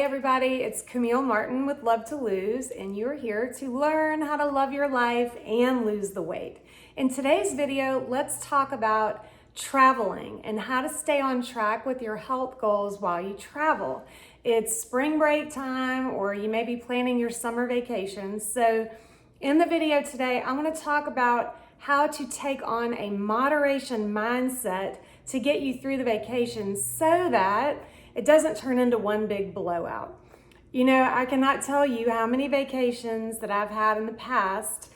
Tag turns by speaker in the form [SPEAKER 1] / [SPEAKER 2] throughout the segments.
[SPEAKER 1] everybody, it's Camille Martin with Love to Lose, and you're here to learn how to love your life and lose the weight. In today's video, let's talk about traveling and how to stay on track with your health goals while you travel. It's spring break time, or you may be planning your summer vacations. So in the video today, I'm going to talk about how to take on a moderation mindset to get you through the vacation so that it doesn't turn into one big blowout. You know, I cannot tell you how many vacations that I've had in the past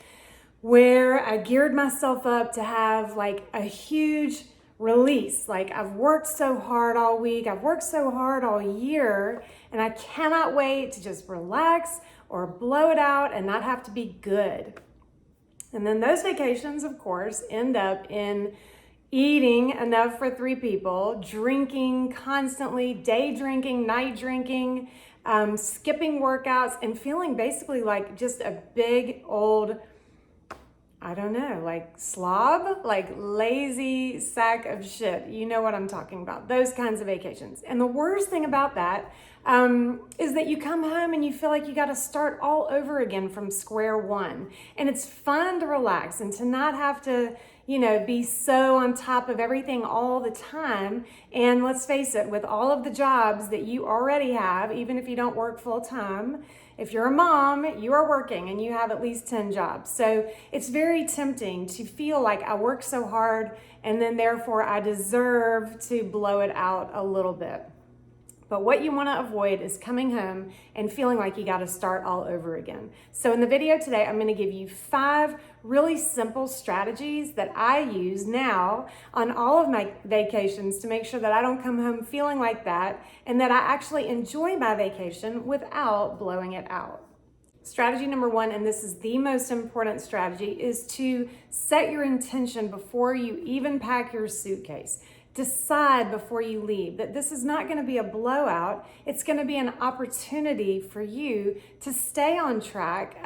[SPEAKER 1] where I geared myself up to have like a huge release. Like, I've worked so hard all week, I've worked so hard all year, and I cannot wait to just relax or blow it out and not have to be good. And then those vacations, of course, end up in eating enough for 3 people, drinking constantly, day drinking, night drinking, skipping workouts, and feeling basically like just a big old, I don't know, like slob, like lazy sack of shit. You know what I'm talking about, those kinds of vacations. And the worst thing about that is that you come home and you feel like you got to start all over again from square one. And it's fun to relax and to not have to, you know, be so on top of everything all the time. And let's face it, with all of the jobs that you already have, even if you don't work full time, if you're a mom, you are working and you have at least 10 jobs. So it's very tempting to feel like I work so hard and then therefore I deserve to blow it out a little bit. But what you want to avoid is coming home and feeling like you got to start all over again. So in the video today, I'm going to give you 5 really simple strategies that I use now on all of my vacations to make sure that I don't come home feeling like that and that I actually enjoy my vacation without blowing it out. Strategy number 1, and this is the most important strategy, is to set your intention before you even pack your suitcase. Decide before you leave that this is not going to be a blowout. It's going to be an opportunity for you to stay on track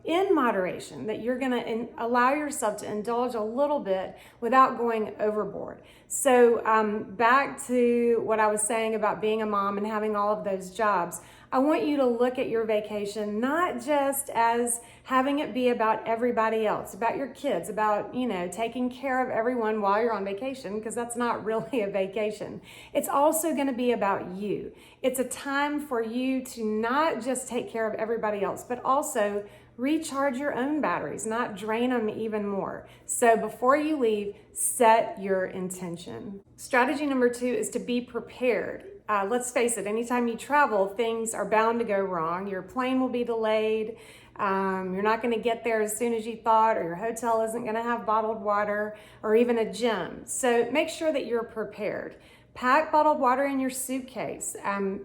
[SPEAKER 1] in moderation, that you're going to allow yourself to indulge a little bit without going overboard. So back to what I was saying about being a mom and having all of those jobs. I want you to look at your vacation not just as having it be about everybody else, about your kids, about, you know, taking care of everyone while you're on vacation, because that's not really a vacation. It's also going to be about you. It's a time for you to not just take care of everybody else, but also recharge your own batteries, not drain them even more. So before you leave, set your intention. Strategy number 2 is to be prepared. Let's face it, anytime you travel, things are bound to go wrong. Your plane will be delayed. You're not going to get there as soon as you thought, or your hotel isn't going to have bottled water or even a gym. So make sure that you're prepared. Pack bottled water in your suitcase.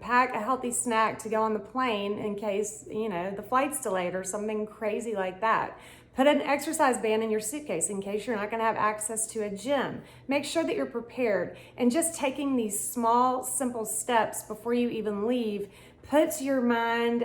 [SPEAKER 1] Pack a healthy snack to go on the plane in case, you know, the flight's delayed or something crazy like that. Put an exercise band in your suitcase in case you're not going to have access to a gym. Make sure that you're prepared. And just taking these small, simple steps before you even leave puts your mind,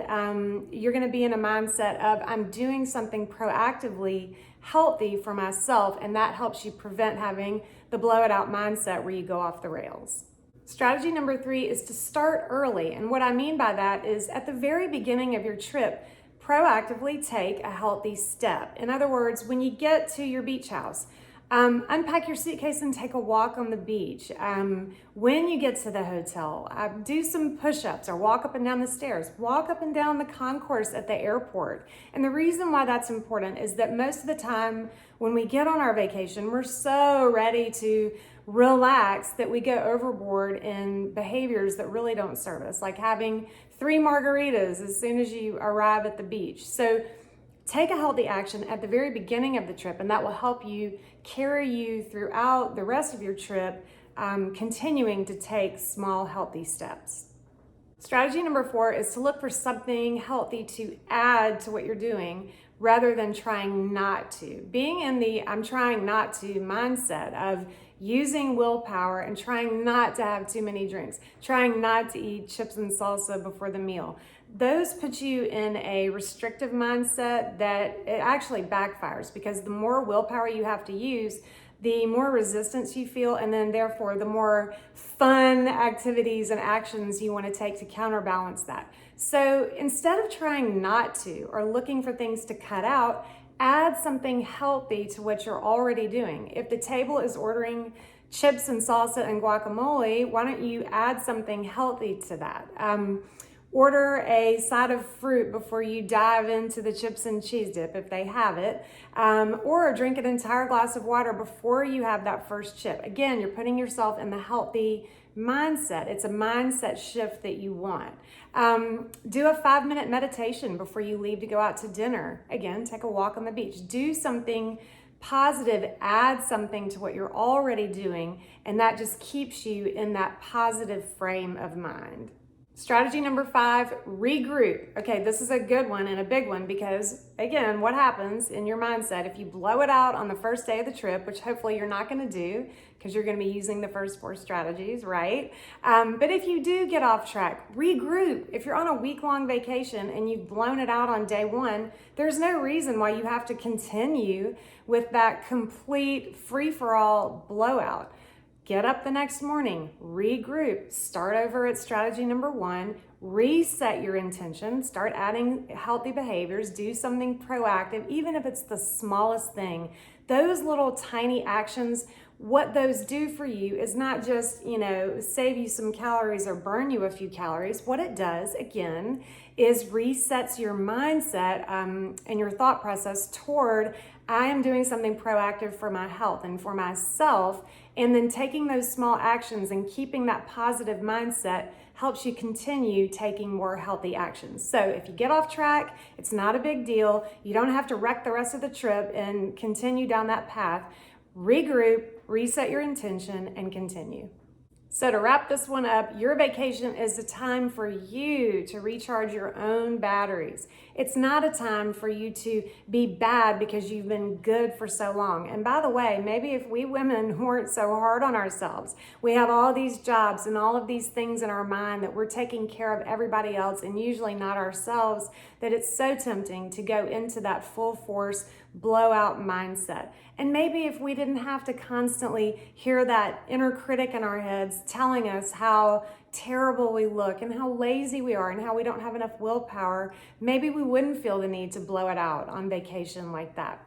[SPEAKER 1] you're going to be in a mindset of, I'm doing something proactively healthy for myself, and that helps you prevent having the blow it out mindset where you go off the rails. Strategy number 3 is to start early. And what I mean by that is at the very beginning of your trip, proactively take a healthy step. In other words, when you get to your beach house, unpack your suitcase and take a walk on the beach. When you get to the hotel, do some push-ups or walk up and down the stairs. Walk up and down the concourse at the airport. And the reason why that's important is that most of the time when we get on our vacation, we're so ready to relax that we go overboard in behaviors that really don't serve us, like having 3 margaritas as soon as you arrive at the beach. So take a healthy action at the very beginning of the trip, and that will help you carry you throughout the rest of your trip, continuing to take small, healthy steps. Strategy number 4 is to look for something healthy to add to what you're doing rather than trying not to. Being in the I'm trying not to mindset of using willpower and trying not to have too many drinks, trying not to eat chips and salsa before the meal. Those put you in a restrictive mindset that it actually backfires, because the more willpower you have to use, the more resistance you feel, and then therefore the more fun activities and actions you want to take to counterbalance that. So instead of trying not to or looking for things to cut out, add something healthy to what you're already doing. If the table is ordering chips and salsa and guacamole, why don't you add something healthy to that? Order a side of fruit before you dive into the chips and cheese dip if they have it, or drink an entire glass of water before you have that first chip. Again, you're putting yourself in the healthy mindset. It's a mindset shift that you want. Do a 5-minute meditation before you leave to go out to dinner. Again, take a walk on the beach. Do something positive, add something to what you're already doing, and that just keeps you in that positive frame of mind. Strategy number 5, regroup. Okay, this is a good one and a big one because, again, what happens in your mindset if you blow it out on the first day of the trip, which hopefully you're not going to do because you're going to be using the first 4 strategies, right? But if you do get off track, regroup. If you're on a week-long vacation and you've blown it out on day 1, there's no reason why you have to continue with that complete free-for-all blowout. Get up the next morning, regroup, start over at strategy number 1, reset your intention, start adding healthy behaviors, do something proactive, even if it's the smallest thing. Those little tiny actions, what those do for you is not just, save you some calories or burn you a few calories. What it does, again, is resets your mindset and your thought process toward, I am doing something proactive for my health and for myself. And then taking those small actions and keeping that positive mindset helps you continue taking more healthy actions. So if you get off track, it's not a big deal. You don't have to wreck the rest of the trip and continue down that path. Regroup, reset your intention, and continue. So to wrap this one up, your vacation is a time for you to recharge your own batteries. It's not a time for you to be bad because you've been good for so long. And by the way, maybe if we women weren't so hard on ourselves, we have all these jobs and all of these things in our mind that we're taking care of everybody else and usually not ourselves, that it's so tempting to go into that full force blowout mindset. And maybe if we didn't have to constantly hear that inner critic in our heads telling us how terrible we look and how lazy we are and how we don't have enough willpower, maybe we wouldn't feel the need to blow it out on vacation like that.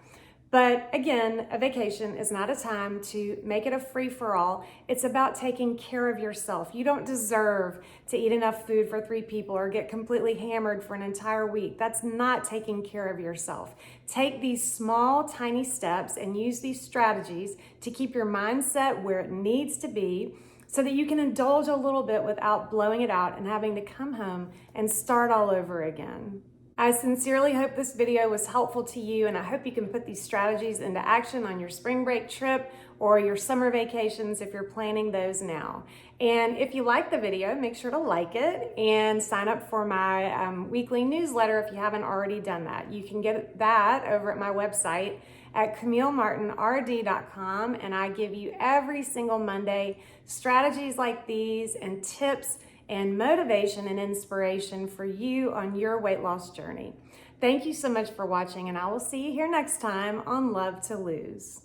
[SPEAKER 1] But again, a vacation is not a time to make it a free-for-all. It's about taking care of yourself. You don't deserve to eat enough food for 3 people or get completely hammered for an entire week. That's not taking care of yourself. Take these small, tiny steps and use these strategies to keep your mindset where it needs to be so that you can indulge a little bit without blowing it out and having to come home and start all over again. I sincerely hope this video was helpful to you, and I hope you can put these strategies into action on your spring break trip or your summer vacations if you're planning those now. And if you like the video, make sure to like it and sign up for my weekly newsletter if you haven't already done that. You can get that over at my website at CamilleMartinRD.com, and I give you every single Monday strategies like these and tips and motivation and inspiration for you on your weight loss journey. Thank you so much for watching, and I will see you here next time on Love to Lose.